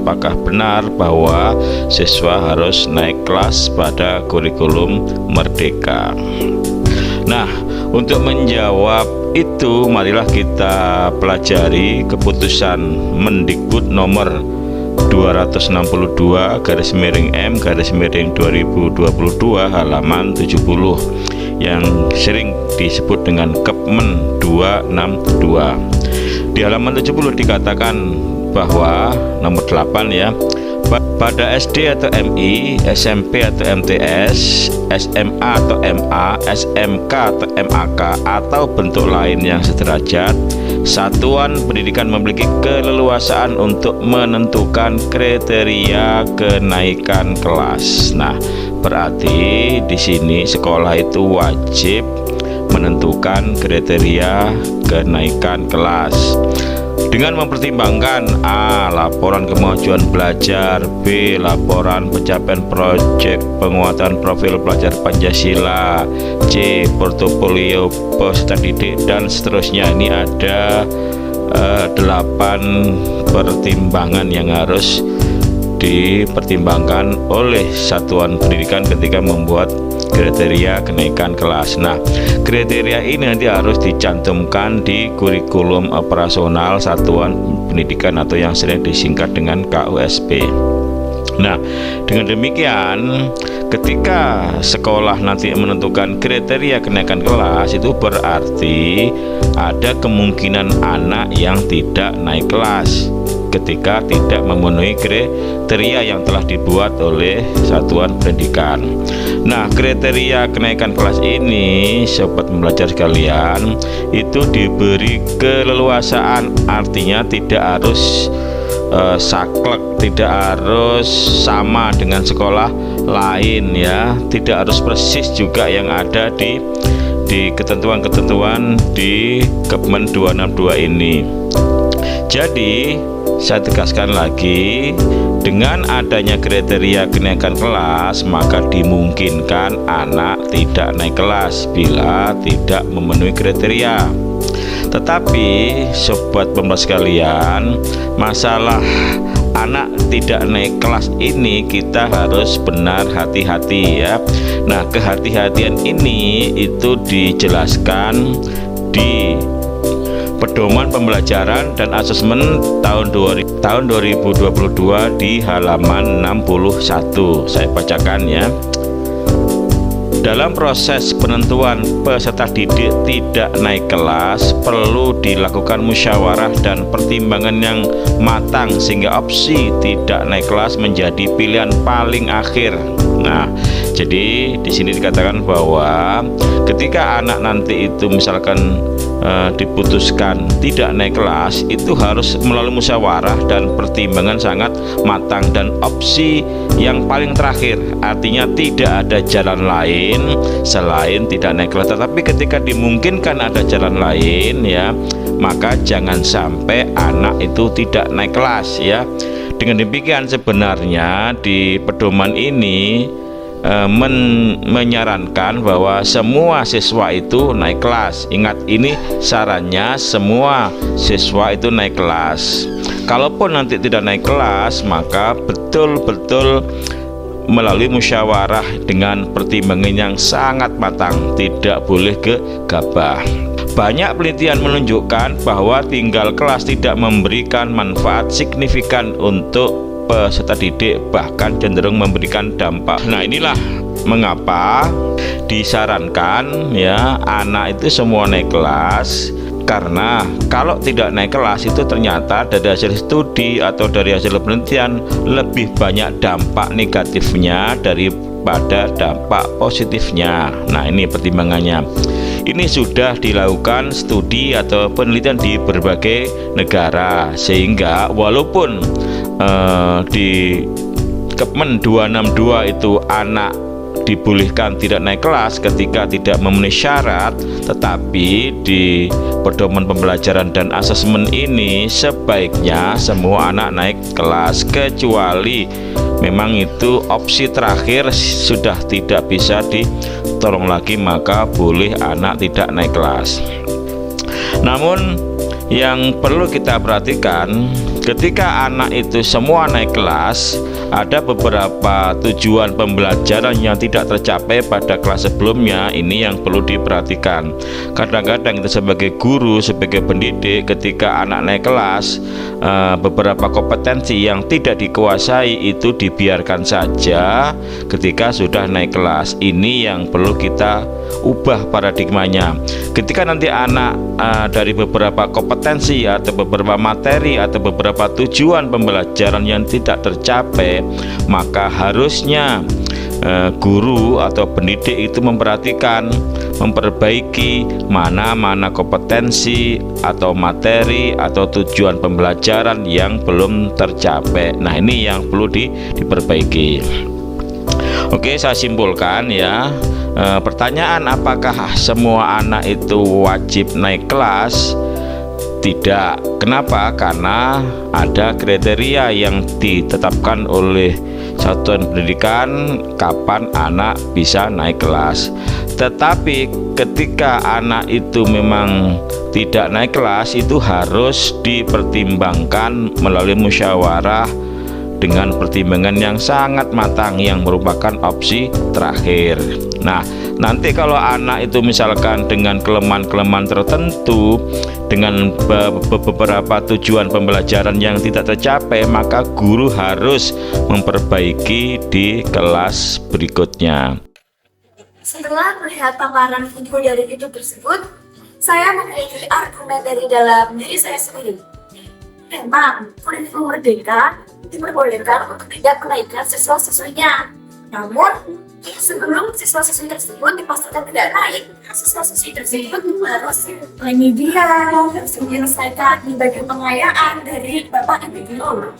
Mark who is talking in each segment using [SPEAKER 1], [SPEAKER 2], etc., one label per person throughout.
[SPEAKER 1] apakah benar bahwa siswa harus naik kelas pada kurikulum Merdeka. Nah, untuk menjawab itu, marilah kita pelajari keputusan Mendikbud nomor 262/M/2022 halaman 70 yang sering disebut dengan Kepmen 262. Di halaman 70 dikatakan bahwa nomor 8 ya, pada SD atau MI, SMP atau MTS, SMA atau MA, SMK atau MAK atau bentuk lain yang sederajat, satuan pendidikan memiliki keleluasaan untuk menentukan kriteria kenaikan kelas. Nah, berarti di sini sekolah itu wajib menentukan kriteria kenaikan kelas dengan mempertimbangkan A. Laporan kemajuan belajar, B. Laporan pencapaian proyek penguatan profil pelajar Pancasila, C. Portofolio peserta didik, dan seterusnya. Ini ada 8 pertimbangan yang harus dipertimbangkan oleh satuan pendidikan ketika membuat kriteria kenaikan kelas. Nah, kriteria ini nanti harus dicantumkan di kurikulum operasional satuan pendidikan atau yang sering disingkat dengan KUSP. Nah, dengan demikian ketika sekolah nanti menentukan kriteria kenaikan kelas, itu berarti ada kemungkinan anak yang tidak naik kelas ketika tidak memenuhi kriteria yang telah dibuat oleh satuan pendidikan. Nah, kriteria kenaikan kelas ini, sobat pembelajar sekalian, itu diberi keleluasaan, artinya tidak harus saklek, tidak harus sama dengan sekolah lain ya, tidak harus persis juga yang ada di ketentuan-ketentuan di Kepmen 262 ini. Jadi saya tegaskan lagi, dengan adanya kriteria kenaikan kelas, maka dimungkinkan anak tidak naik kelas bila tidak memenuhi kriteria. Tetapi sobat pembelajar sekalian, masalah anak tidak naik kelas ini kita harus benar hati-hati ya. Nah, kehati-hatian ini itu dijelaskan di Pedoman Pembelajaran dan Asesmen tahun 2022 di halaman 61. Saya bacakan ya. Dalam proses penentuan peserta didik tidak naik kelas, perlu dilakukan musyawarah dan pertimbangan yang matang sehingga opsi tidak naik kelas menjadi pilihan paling akhir. Nah, jadi di sini dikatakan bahwa ketika anak nanti itu misalkan diputuskan tidak naik kelas, itu harus melalui musyawarah dan pertimbangan sangat matang dan opsi yang paling terakhir, artinya tidak ada jalan lain selain tidak naik kelas. Tetapi ketika dimungkinkan ada jalan lain ya, maka jangan sampai anak itu tidak naik kelas ya. Dengan demikian sebenarnya di pedoman ini menyarankan bahwa semua siswa itu naik kelas. Ingat, ini sarannya semua siswa itu naik kelas. Kalaupun nanti tidak naik kelas, maka betul-betul melalui musyawarah dengan pertimbangan yang sangat matang, tidak boleh gegabah. Banyak penelitian menunjukkan bahwa tinggal kelas tidak memberikan manfaat signifikan untuk peserta didik, bahkan cenderung memberikan dampak. Nah, inilah mengapa disarankan ya anak itu semua naik kelas, karena kalau tidak naik kelas itu ternyata dari hasil studi atau dari hasil penelitian lebih banyak dampak negatifnya daripada dampak positifnya. Nah, ini pertimbangannya. Ini sudah dilakukan studi atau penelitian di berbagai negara, sehingga walaupun di Kepmen 262 itu anak dibolehkan tidak naik kelas ketika tidak memenuhi syarat, tetapi di Pedoman Pembelajaran dan Asesmen ini sebaiknya semua anak naik kelas, kecuali memang itu opsi terakhir sudah tidak bisa ditolong lagi, maka boleh anak tidak naik kelas. Namun Yang perlu kita perhatikan, ketika anak itu semua naik kelas, ada beberapa tujuan pembelajaran yang tidak tercapai pada kelas sebelumnya. Ini yang perlu diperhatikan. Kadang-kadang kita sebagai guru, sebagai pendidik, ketika anak naik kelas, beberapa kompetensi yang tidak dikuasai itu dibiarkan saja ketika sudah naik kelas. Ini yang perlu kita ubah paradigmanya. Ketika nanti anak dari beberapa kompetensi atau beberapa materi atau beberapa tujuan pembelajaran yang tidak tercapai, maka harusnya guru atau pendidik itu memperhatikan, memperbaiki mana kompetensi atau materi atau tujuan pembelajaran yang belum tercapai. Nah, ini yang perlu diperbaiki. Oke, saya simpulkan ya. Pertanyaan, apakah semua anak itu wajib naik kelas? Tidak. Kenapa? Karena ada kriteria yang ditetapkan oleh satuan pendidikan kapan anak bisa naik kelas. Tetapi ketika anak itu memang tidak naik kelas, itu harus dipertimbangkan melalui musyawarah dengan pertimbangan yang sangat matang yang merupakan opsi terakhir. Nah, nanti kalau anak itu misalkan dengan kelemahan-kelemahan tertentu, dengan beberapa tujuan pembelajaran yang tidak tercapai, maka guru harus memperbaiki di kelas berikutnya.
[SPEAKER 2] Setelah melihat paparan video dari video tersebut, saya memiliki argumen dari dalam diri saya sendiri. Memang, kurikulum merdeka diperbolehkan untuk tidak menaikkan siswa-siswinya. Namun, sebelum siswa-siswi tersebut dipastikan tidak naik, siswa-siswi tersebut harus menyediakan dan menyelesaikan bagian pengayaan dari Bapak Ibu guru.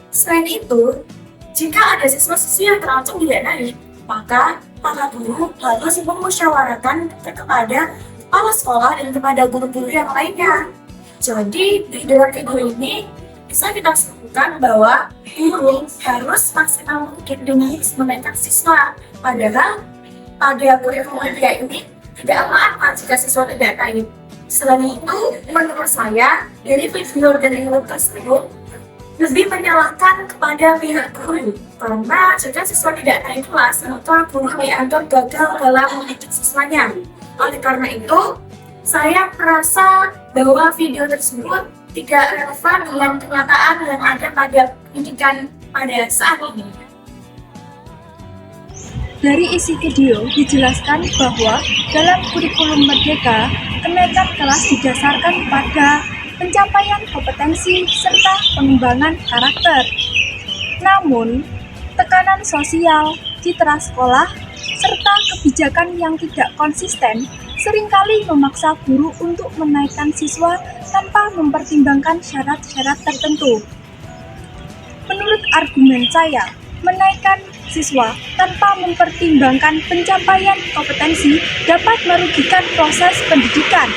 [SPEAKER 2] Selain itu, jika ada siswa-siswi yang terancam tidak naik, maka para guru harus memusyawarahkan kepada kepala sekolah dan kepada guru-guru yang lainnya. Jadi, di dalam video ini bisa kita sebutkan bahwa guru harus maksimal mungkin dengan menaikkan siswa. Padahal pada kurikulum merdeka ini tidak apa-apa jika siswa tidak naik. Selain itu, menurut saya dari video tersebut lebih menyalahkan kepada pihak guru, karena jika siswa tidak naik kelas, maka guru dianggap gagal dalam mendidik siswanya. Oleh karena itu, saya merasa bahwa video tersebut tidak relevan dengan kenyataan yang ada pada pendidikan pada saat ini.
[SPEAKER 3] Dari isi video dijelaskan bahwa dalam kurikulum merdeka, kenaikan kelas didasarkan pada pencapaian kompetensi serta pengembangan karakter. Namun, tekanan sosial, citra sekolah, serta kebijakan yang tidak konsisten seringkali memaksa guru untuk menaikkan siswa tanpa mempertimbangkan syarat-syarat tertentu. Menurut argumen saya, menaikkan siswa tanpa mempertimbangkan pencapaian kompetensi dapat merugikan proses pendidikan.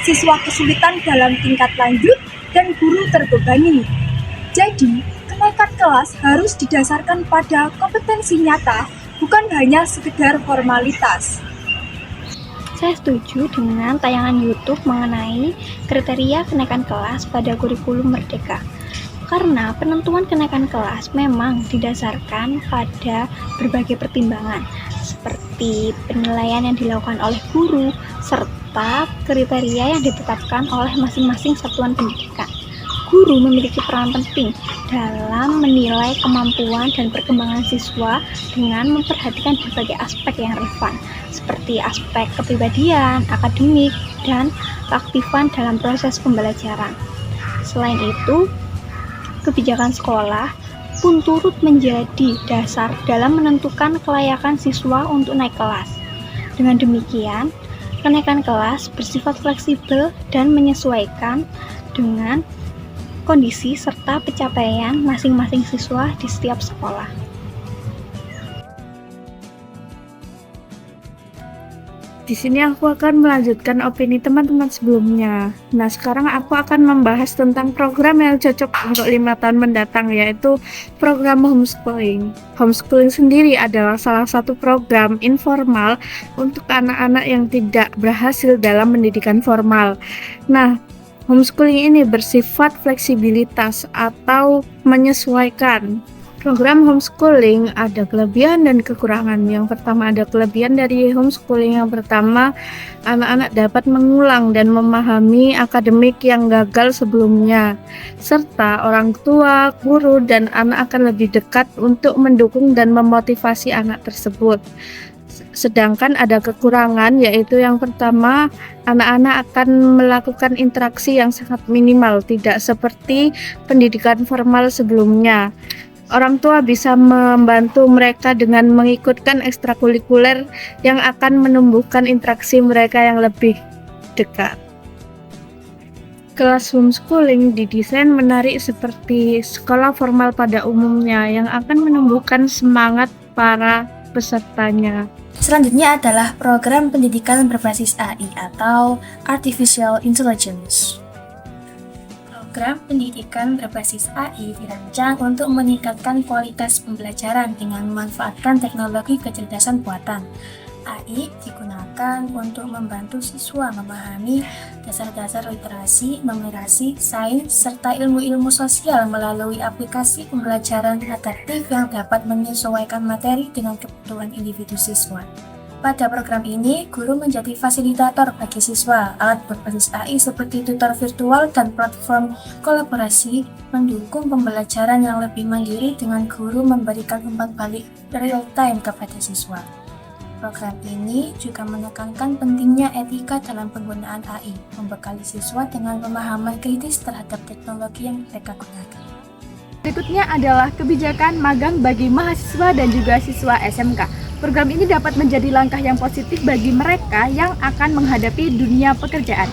[SPEAKER 3] Siswa kesulitan dalam tingkat lanjut dan guru terbebani. Jadi, kenaikan kelas harus didasarkan pada kompetensi nyata, bukan hanya sekedar formalitas.
[SPEAKER 4] Saya setuju dengan tayangan YouTube mengenai kriteria kenaikan kelas pada kurikulum merdeka. Karena penentuan kenaikan kelas memang didasarkan pada berbagai pertimbangan, seperti penilaian yang dilakukan oleh guru, serta kriteria yang ditetapkan oleh masing-masing satuan pendidikan. Guru memiliki peran penting dalam menilai kemampuan dan perkembangan siswa dengan memperhatikan berbagai aspek yang relevan, seperti aspek kepribadian, akademik, dan keaktifan dalam proses pembelajaran. Selain itu, kebijakan sekolah pun turut menjadi dasar dalam menentukan kelayakan siswa untuk naik kelas. Dengan demikian, kenaikan kelas bersifat fleksibel dan menyesuaikan dengan kondisi serta pencapaian masing-masing siswa di setiap sekolah.
[SPEAKER 3] Di sini aku akan melanjutkan opini teman-teman sebelumnya. Nah, sekarang aku akan membahas tentang program yang cocok untuk 5 tahun mendatang, yaitu program homeschooling. Homeschooling sendiri adalah salah satu program informal untuk anak-anak yang tidak berhasil dalam pendidikan formal. Nah, Homeschooling ini bersifat fleksibilitas atau menyesuaikan. Program homeschooling ada kelebihan dan kekurangan. Yang pertama, ada kelebihan dari homeschooling. Yang pertama, anak-anak dapat mengulang dan memahami akademik yang gagal sebelumnya, serta orang tua, guru, dan anak akan lebih dekat untuk mendukung dan memotivasi anak tersebut. Sedangkan ada kekurangan, yaitu yang pertama, anak-anak akan melakukan interaksi yang sangat minimal, tidak seperti pendidikan formal sebelumnya. Orang tua bisa membantu mereka dengan mengikutkan ekstrakurikuler yang akan menumbuhkan interaksi mereka yang lebih dekat. Kelas homeschooling didesain menarik seperti sekolah formal pada umumnya yang akan menumbuhkan semangat para pesertanya.
[SPEAKER 5] Selanjutnya adalah program pendidikan berbasis AI atau Artificial Intelligence. Program pendidikan berbasis AI dirancang untuk meningkatkan kualitas pembelajaran dengan memanfaatkan teknologi kecerdasan buatan. AI digunakan untuk membantu siswa memahami dasar-dasar literasi, numerasi, sains, serta ilmu-ilmu sosial melalui aplikasi pembelajaran adaptif yang dapat menyesuaikan materi dengan kebutuhan individu siswa. Pada program ini, guru menjadi fasilitator bagi siswa. Alat berbasis AI seperti tutor virtual dan platform kolaborasi mendukung pembelajaran yang lebih mandiri dengan guru memberikan umpan balik real time kepada siswa. Program ini juga menekankan pentingnya etika dalam penggunaan AI, membekali siswa dengan pemahaman kritis terhadap teknologi yang mereka gunakan.
[SPEAKER 6] Berikutnya adalah kebijakan magang bagi mahasiswa dan juga siswa SMK. Program ini dapat menjadi langkah yang positif bagi mereka yang akan menghadapi dunia pekerjaan.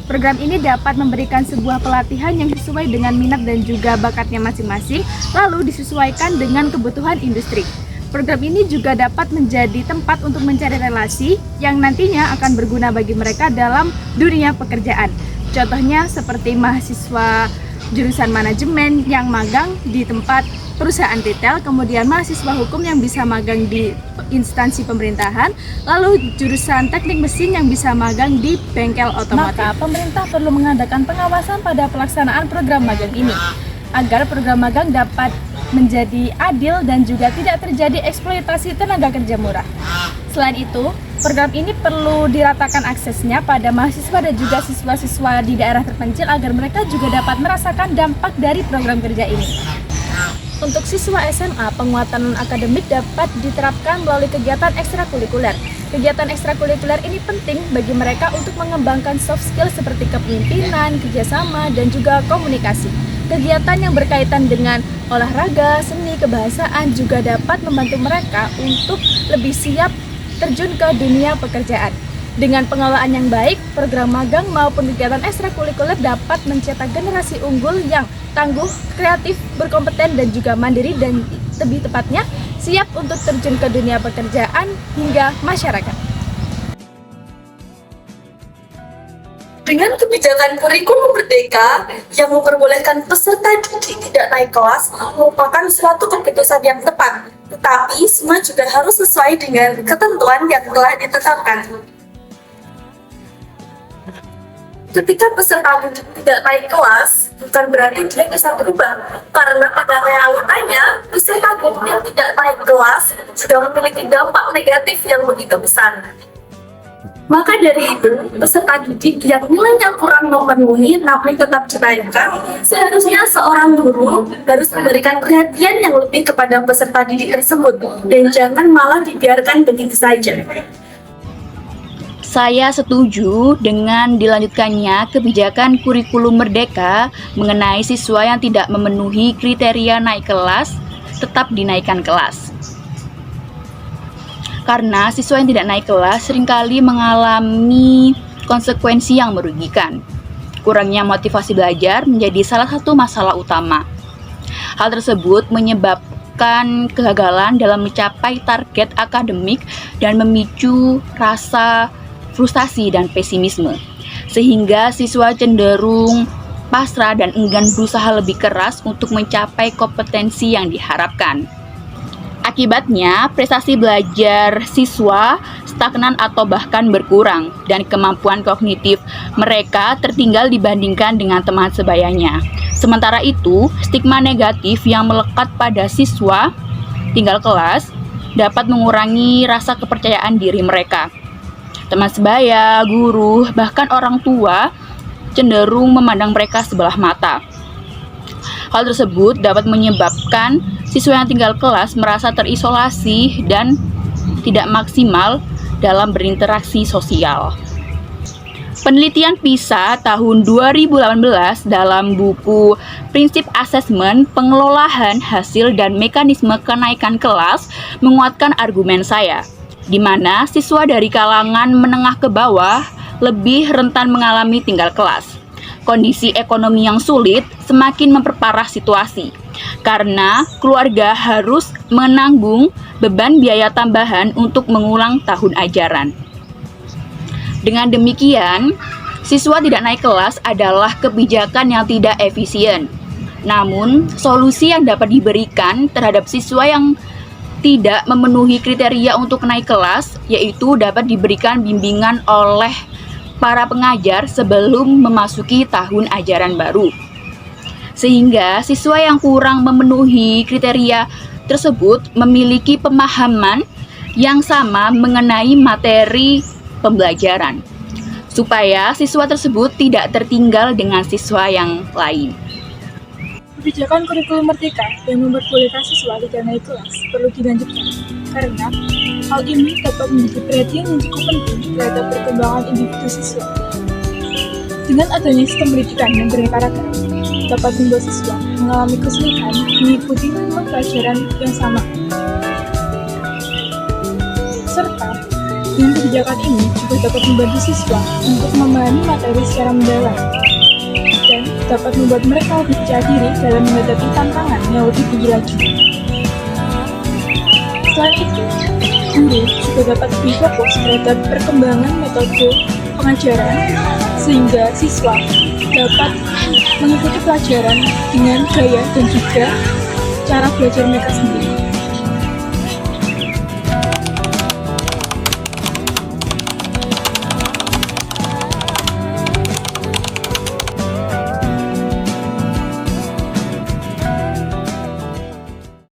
[SPEAKER 6] Program ini dapat memberikan sebuah pelatihan yang sesuai dengan minat dan juga bakatnya masing-masing, lalu disesuaikan dengan kebutuhan industri. Program ini juga dapat menjadi tempat untuk mencari relasi yang nantinya akan berguna bagi mereka dalam dunia pekerjaan. Contohnya seperti mahasiswa jurusan manajemen yang magang di tempat perusahaan retail, kemudian mahasiswa hukum yang bisa magang di instansi pemerintahan, lalu jurusan teknik mesin yang bisa magang di bengkel otomotif. Maka pemerintah perlu mengadakan pengawasan pada pelaksanaan program magang ini, agar program magang dapat menjadi adil dan juga tidak terjadi eksploitasi tenaga kerja murah. Selain itu, program ini perlu diratakan aksesnya pada mahasiswa dan juga siswa-siswa di daerah terpencil agar mereka juga dapat merasakan dampak dari program kerja ini. Untuk siswa SMA, penguatan non-akademik dapat diterapkan melalui kegiatan ekstrakurikuler. Kegiatan ekstrakurikuler ini penting bagi mereka untuk mengembangkan soft skill seperti kepemimpinan, kerjasama, dan juga komunikasi. Kegiatan yang berkaitan dengan olahraga, seni, kebahasaan juga dapat membantu mereka untuk lebih siap terjun ke dunia pekerjaan. Dengan pengelolaan yang baik, program magang maupun kegiatan ekstrakurikuler dapat mencetak generasi unggul yang tangguh, kreatif, berkompeten, dan juga mandiri, dan lebih tepatnya siap untuk terjun ke dunia pekerjaan hingga masyarakat.
[SPEAKER 2] Dengan kebijakan kurikulum merdeka yang memperbolehkan peserta didik tidak naik kelas merupakan suatu keputusan yang tepat, tetapi semua juga harus sesuai dengan ketentuan yang telah ditetapkan. Ketika peserta didik tidak naik kelas, bukan berarti dia bisa berubah, karena pada realitanya peserta didik yang tidak naik kelas sudah memiliki dampak negatif yang begitu besar. Maka dari itu, peserta didik yang nilainya kurang memenuhi namun tetap dinaikkan, seharusnya seorang guru harus memberikan perhatian yang lebih kepada peserta didik tersebut dan jangan malah dibiarkan begitu saja.
[SPEAKER 7] Saya setuju dengan dilanjutkannya kebijakan kurikulum merdeka mengenai siswa yang tidak memenuhi kriteria naik kelas tetap dinaikkan kelas. Karena siswa yang tidak naik kelas seringkali mengalami konsekuensi yang merugikan. Kurangnya motivasi belajar menjadi salah satu masalah utama. Hal tersebut menyebabkan kegagalan dalam mencapai target akademik dan memicu rasa frustasi dan pesimisme, sehingga siswa cenderung pasrah dan enggan berusaha lebih keras untuk mencapai kompetensi yang diharapkan. Akibatnya, prestasi belajar siswa stagnan atau bahkan berkurang, dan kemampuan kognitif mereka tertinggal dibandingkan dengan teman sebayanya. Sementara itu, stigma negatif yang melekat pada siswa tinggal kelas dapat mengurangi rasa kepercayaan diri mereka. Teman sebaya, guru, bahkan orang tua cenderung memandang mereka sebelah mata. Hal tersebut dapat menyebabkan siswa yang tinggal kelas merasa terisolasi dan tidak maksimal dalam berinteraksi sosial. Penelitian PISA tahun 2018 dalam buku Prinsip Asesmen, Pengelolaan Hasil dan Mekanisme Kenaikan Kelas menguatkan argumen saya, di mana siswa dari kalangan menengah ke bawah lebih rentan mengalami tinggal kelas. Kondisi ekonomi yang sulit semakin memperparah situasi, karena keluarga harus menanggung beban biaya tambahan untuk mengulang tahun ajaran. Dengan demikian, siswa tidak naik kelas adalah kebijakan yang tidak efisien. Namun, solusi yang dapat diberikan terhadap siswa yang tidak memenuhi kriteria untuk naik kelas, yaitu dapat diberikan bimbingan oleh para pengajar sebelum memasuki tahun ajaran baru. Sehingga siswa yang kurang memenuhi kriteria tersebut memiliki pemahaman yang sama mengenai materi pembelajaran, supaya siswa tersebut tidak tertinggal dengan siswa yang lain.
[SPEAKER 8] Kebijakan kurikulum merdeka yang memperbolehkan siswa tidak naik kelas perlu dilanjutkan, karena hal ini dapat menjadi perhatian yang cukup penting terhadap perkembangan individu siswa. Dengan adanya sistem pendidikan yang beraneka ragam, dapat membuat siswa mengalami kesulitan mengikuti ritme pelajaran yang sama. Serta, dengan kebijakan ini juga dapat membantu siswa untuk memahami materi secara mendalam, dan dapat membuat mereka lebih percaya diri dalam menghadapi tantangan yang lebih tinggi lagi. Selain itu, guru juga dapat lebih fokus terhadap perkembangan metode pengajaran, sehingga siswa dapat mengikuti pelajaran dengan gaya dan juga cara belajar mereka sendiri.